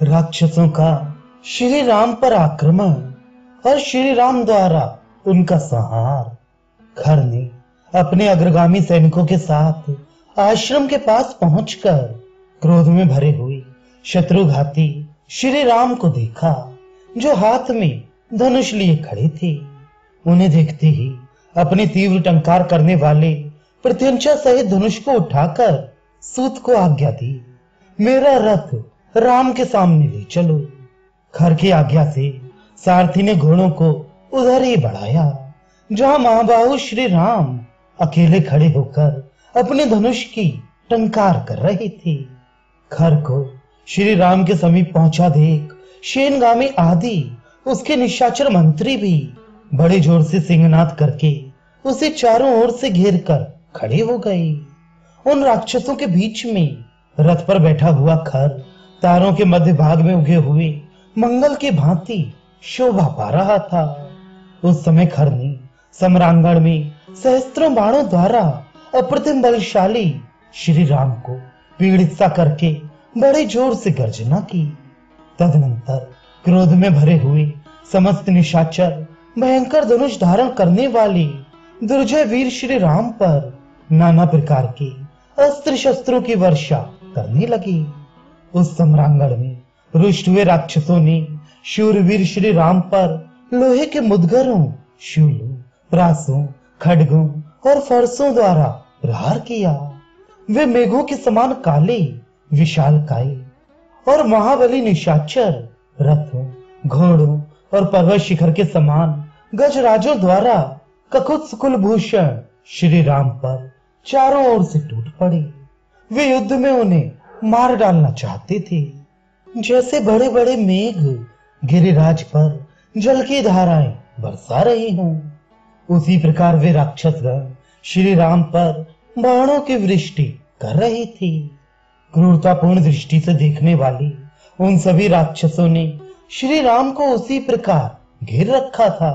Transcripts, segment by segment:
राक्षसों का श्री राम पर आक्रमण और श्री राम द्वारा उनका संहार। खर ने अपने अग्रगामी सैनिकों के साथ आश्रम के पास पहुंचकर क्रोध में भरे हुए शत्रुघाती श्री राम को देखा, जो हाथ में धनुष लिए खड़े थे। उन्हें देखते ही अपने तीव्र टंकार करने वाले प्रत्यंचा सहित धनुष को उठाकर सूत को आज्ञा दी, मेरा रथ राम के सामने ले चलो। खर की आज्ञा से सारथी ने घोड़ों को उधर ही बढ़ाया जहां महाबाहु श्री राम अकेले खड़े होकर अपने धनुष की टंकार कर रहे थे। खर को श्री राम के समीप पहुंचा देख शेनगामी आदि उसके निशाचर मंत्री भी बड़े जोर से सिंहनाद करके उसे चारों ओर से घेर कर खड़े हो गए। उन राक्षसों के बीच में रथ पर बैठा हुआ खर तारों के मध्य भाग में उगे हुए मंगल की भांति शोभा पा रहा था। उस समय खर ने सम्रांगण में सहस्त्रों बाणों द्वारा अप्रतिम बलशाली श्री राम को पीड़ित सा करके बड़े जोर से गर्जना की। तदनंतर क्रोध में भरे हुए समस्त निशाचर भयंकर धनुष धारण करने वाले दुर्जय वीर श्री राम पर नाना प्रकार के अस्त्र शस्त्रों की वर्षा करने लगे। उस सम्रांगण में रुष्ट हुए राक्षसों ने शूरवीर श्री राम पर लोहे के मुद्गरों, शूलों, प्रासों, खड्गों और फरसों द्वारा प्रहार किया। वे मेघों के समान काले विशालकाय और महाबली निशाचर रथों, घोड़ों और पर्वत शिखर के समान गजराजों द्वारा ककुत्स कुलभूषण श्री राम पर चारों ओर से टूट पड़े। वे युद्ध में उन्हें मार डालना चाहते थे। जैसे बड़े बड़े मेघ गिरिराज पर जल की धाराएं बरसा रही हों, उसी प्रकार वे राक्षसगण श्री राम पर बाणों की वृष्टि कर रही थी। क्रूरतापूर्ण दृष्टि से देखने वाली उन सभी राक्षसों ने श्री राम को उसी प्रकार घेर रखा था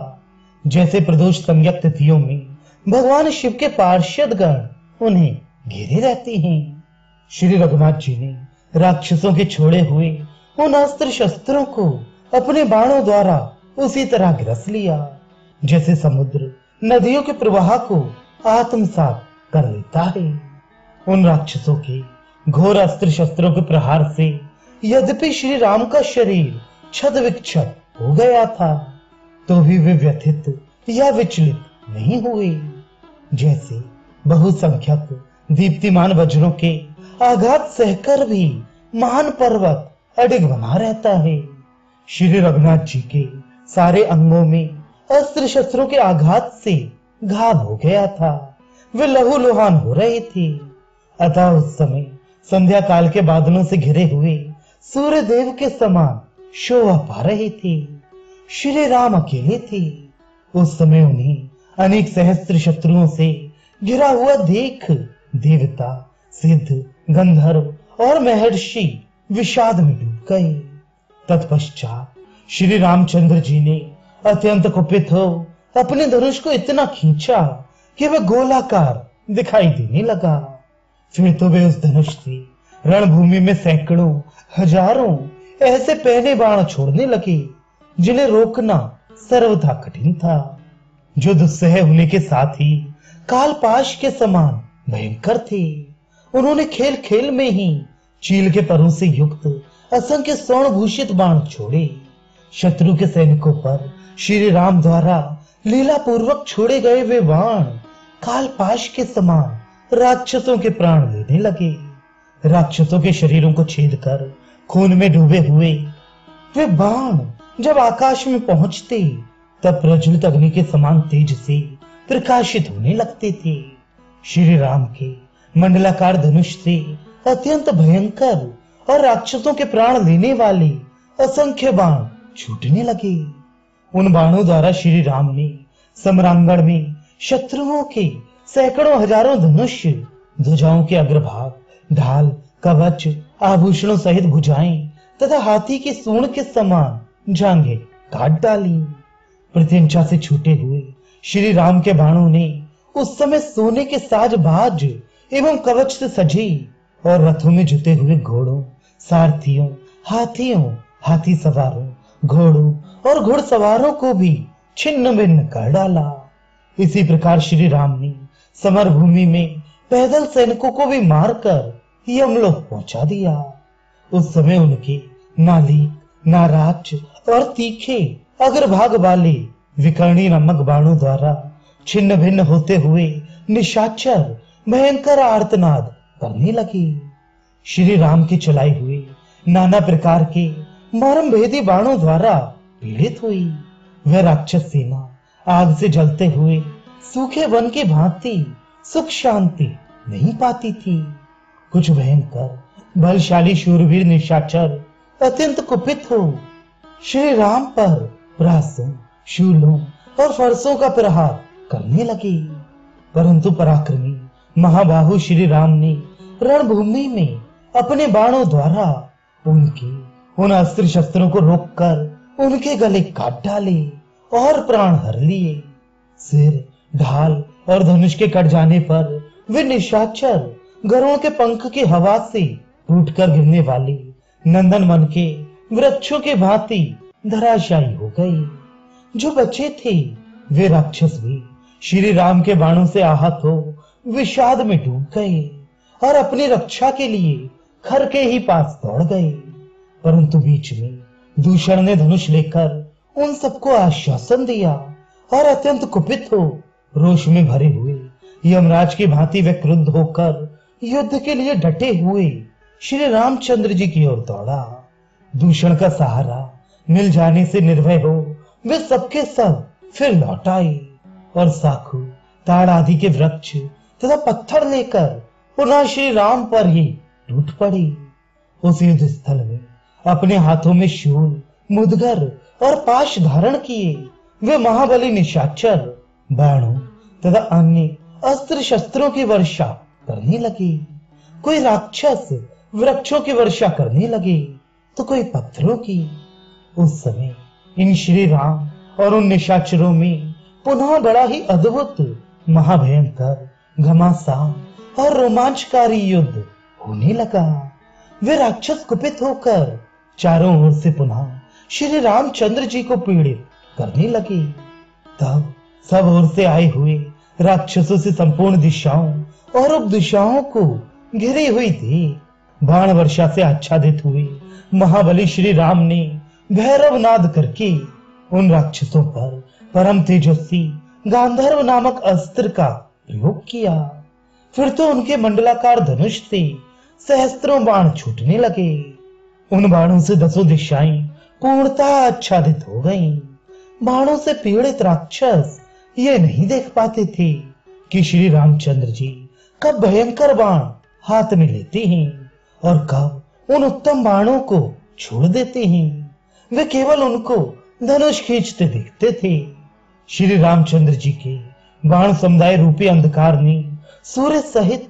जैसे प्रदोष संज्ञक तिथियों में भगवान शिव के पार्षद गण उन्हें घेरे रहते हैं। श्री रघुनाथ जी ने राक्षसों के छोड़े हुए उन अस्त्र शस्त्रों को अपने बाणों द्वारा उसी तरह ग्रस लिया जैसे समुद्र नदियों के प्रवाह को आत्मसात कर लेता है। उन राक्षसों के घोर अस्त्र शस्त्रों के प्रहार से यद्यपि श्री राम का शरीर छद विक्षत हो गया था, तो भी वे व्यथित या विचलित नहीं हुए। जैसे बहुसंख्यक दीप्तिमान वज्रों के आघात सहकर भी महान पर्वत अडिग बना रहता है, श्री रघुनाथ जी के सारे अंगों में अस्त्र शस्त्रों के आघात से घाव हो गया था। वे लहूलुहान हो रहे थे। अतः उस समय संध्या काल के बादलों से घिरे हुए सूर्य देव के समान शोभा पा रहे थे। श्री राम अकेले थे। उस समय उन्हें अनेक सहस्त्र शत्रुओं से घिरा हुआ देख देवता, सिद्ध, गंधर्व और महर्षि विषाद में डूब गए। तत्पश्चात श्री रामचंद्र जी ने अत्यंत कुपित हो अपने धनुष को इतना खींचा कि वह गोलाकार दिखाई देने लगा। फिर तो वे उस धनुष से रणभूमि में सैकड़ों हजारों ऐसे पहने बाण छोड़ने लगे जिन्हें रोकना सर्वथा कठिन था, जो दुस्सह होने के साथ ही कालपाश के समान भयंकर थे। उन्होंने खेल खेल में ही चील के परों से युक्त असंख्य स्वर्ण भूषित बाण छोड़े। शत्रु के सैनिकों पर श्री राम द्वारा लीला पूर्वक छोड़े गए वे बाण कालपाश के समान राक्षसों के प्राण लेने लगे। राक्षसों के शरीरों को छेद कर खून में डूबे हुए वे बाण जब आकाश में पहुंचते तब प्रज्वलित अग्नि के समान तेज से प्रकाशित होने लगते थे। श्री राम के मंडलाकार धनुष से अत्यंत भयंकर और राक्षसों के प्राण लेने वाले असंख्य बाण छूटने लगे। उन बाणों द्वारा श्री राम ने सम्रांगण में शत्रुओं के सैकड़ों हजारों धनुष, ध्वजाओं के अग्रभाग, ढाल, कवच, आभूषणों सहित भुजाएं तथा हाथी के सूंड के समान जांघें काट डाली। प्रत्यंचा से छूटे हुए श्री राम के बाणों ने उस समय सोने के साज एवं कवच से सजे और रथों में जुटे हुए घोड़ों, सारथियों, हाथियों, हाथी सवारों, घोड़ों और घुड़सवारों को भी छिन्न भिन्न कर डाला। इसी प्रकार श्री राम ने समर भूमि में पैदल सैनिकों को भी मारकर यमलोक पहुंचा दिया। उस समय उनके नाली, नाराज और तीखे अग्रभाग वाले विकर्णी नामक बाणों द्वारा छिन्न भिन्न होते हुए निशाचर भयंकर आर्तनाद करने लगे। श्री राम के चलाए हुए नाना प्रकार के मर्म भेदी बाणों द्वारा पीड़ित हुई। वह राक्षस सेना आग से जलते हुए सूखे वन की भांति सुख शांति नहीं पाती थी। कुछ भयंकर बलशाली शूरवीर निशाचर अत्यंत कुपित हो श्री राम पर प्रासों, शूलों और फरसों का प्रहार करने लगे। परंतु पराक्रमी महाबाहु श्री राम ने रणभूमि में अपने बाणों द्वारा उन अस्त्र शस्त्रों को रोककर उनके गले काट डाले और प्राण हर लिए। सिर, ढाल और धनुष के कट जाने पर वे निशाचर गरुड़ के पंख की हवा से टूटकर गिरने वाले नंदन वन के वृक्षों के भांति धराशायी हो गए। जो बचे थे वे राक्षस भी श्री राम के बाणों से आहत हो विषाद में डूब गए और अपनी रक्षा के लिए खर के ही पास दौड़ गए। परंतु बीच में दूषण ने धनुष लेकर उन सबको आश्वासन दिया और अत्यंत कुपित हो रोष में भरे हुए यमराज की भांति वे क्रुद्ध होकर युद्ध के लिए डटे हुए श्री रामचंद्र जी की ओर दौड़ा। दूषण का सहारा मिल जाने से निर्भय हो वे सबके सब फिर लौट आए और साखू, ताड़ आदि के वृक्ष तथा पत्थर लेकर पुनः श्री राम पर ही टूट पड़ी। उस युद्ध स्थल में अपने हाथों में शूल, मुदगर और पाश धारण किए वे महाबली निशाचर बाणों तथा अन्य अस्त्र शस्त्रों की वर्षा करने लगे। कोई राक्षस वृक्षों की वर्षा करने लगे तो कोई पत्थरों की। उस समय इन श्री राम और उन निशाचरों में पुनः बड़ा ही अद्भुत, महाभयंकर, घमासान और रोमांचकारी युद्ध होने लगा। वे राक्षस कुपित होकर चारों ओर से पुनः श्री रामचंद्र जी को पीड़ित करने लगे। तब सब ओर से आए हुए राक्षसों से संपूर्ण दिशाओं और उप दिशाओं को घिरी हुई थी बाण वर्षा से आच्छादित हुए महाबली श्री राम ने भैरव नाद करके उन राक्षसों पर परम तेजस्वी गांधर्व नामक अस्त्र का प्रयोग किया। फिर तो उनके मंडलाकार धनुष से सहस्त्रों बाण छूटने लगे। उन बाणों से दसों दिशाएं पूर्णतः आच्छादित हो गईं। बाणों से पीड़ित राक्षस ये नहीं देख पाते थे कि श्री रामचंद्र जी कब भयंकर बाण हाथ में लेते हैं और कब उन उत्तम बाणों को छोड़ देते हैं। वे केवल उनको धनुष खींचते देखते थे। श्री रामचंद्र जी के बाण समुदाय रूपी अंधकार ने सूर्य सहित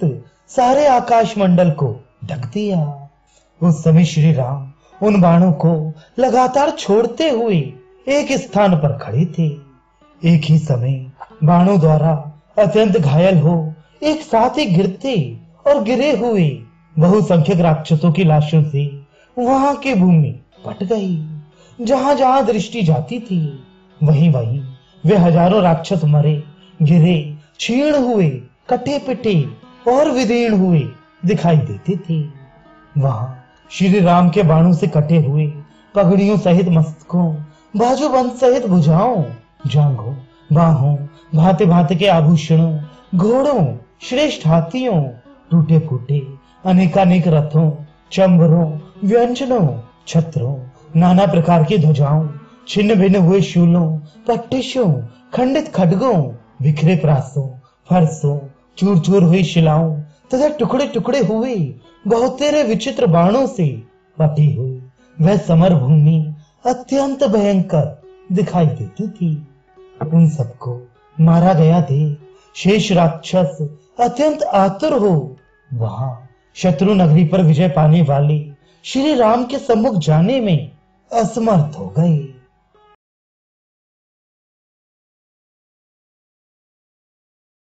सारे आकाश मंडल को ढक दिया। उस समय श्री राम उन बाणों को लगातार छोड़ते हुए एक स्थान पर खड़े थे। एक ही समय बाणों द्वारा अत्यंत घायल हो एक साथ ही गिरते और गिरे हुए बहुसंख्यक राक्षसों की लाशों से वहां की भूमि पट गई। जहां जहां दृष्टि जाती थी वहीं वहीं वे हजारों राक्षस मरे, गिरे, छीण हुए, कटे पिटे और विदीर्ण हुए दिखाई देते थे। वहां श्री राम के बाणों से कटे हुए पगड़ियों सहित मस्तकों, बाजूबंद सहित भुजाओं, जांघों, बाहों, भांति भांति के आभूषणों, घोड़ों, श्रेष्ठ हाथियों, टूटे फूटे अनेकानेक रथों, चंबरों, व्यंजनों, छत्रों, नाना प्रकार की ध्वजाओं, छिन्न भिन्न हुए शूलों, पट्टिशों, खंडित खड्गों, बिखरे प्रासों, फरसों, चूर चूर हुई शिलाओं तथा टुकड़े टुकड़े हुए बहुतेरे विचित्र बाणों से पटी हुई वह समर भूमि अत्यंत भयंकर दिखाई देती थी। उन सबको मारा गया देख शेष राक्षस अत्यंत आतुर हो वहां शत्रु नगरी पर विजय पाने वाले श्री राम के सम्मुख जाने में असमर्थ हो गए।